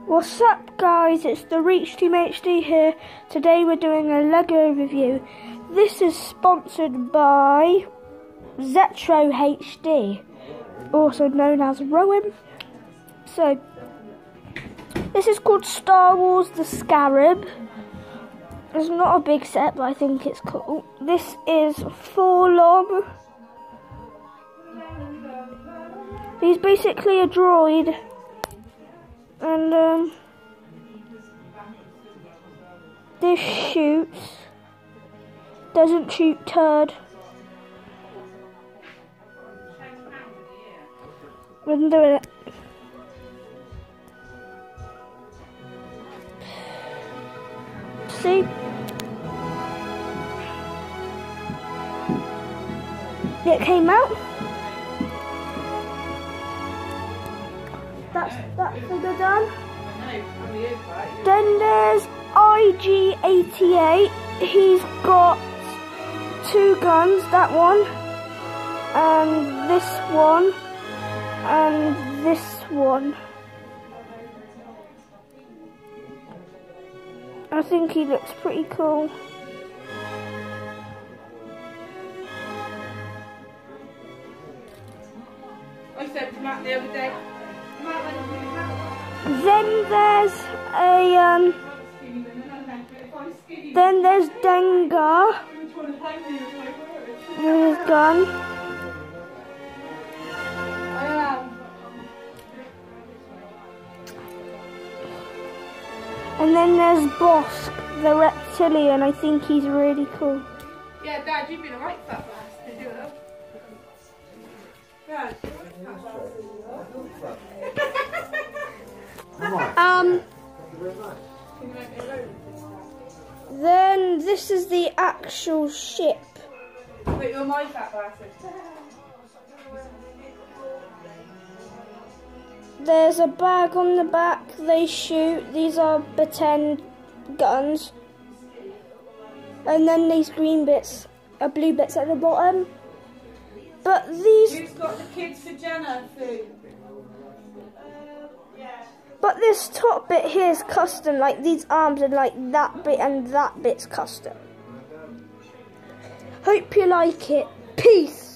What's up guys, it's the Reach Team HD here. Today we're doing a Lego review. This is sponsored by Zetro HD, also known as Rowan. So, this is called Star Wars The Scarab. It's not a big set, but I think it's cool. This is Forlom. He's basically a droid. And this shoots, doesn't shoot turd. I'm doing it. See? It came out. That's figure done. Then there's IG-88. He's got two guns, that one, and this one, and this one. I think he looks pretty cool. I said to Matt the other day, then there's Dengar with his gun. And then there's Bosk, the reptilian. I think he's really cool. yeah, Dad, you've been alright for that last, did you know? Dad. Then this is the actual ship. Wait, you're my fat bastard. There's a bag on the back, they shoot. These are pretend guns. And then these green bits are blue bits at the bottom. But these... Who's got the kids for Jenna food? But this top bit here is custom, like these arms are like that bit and that bit's custom. Hope you like it. Peace!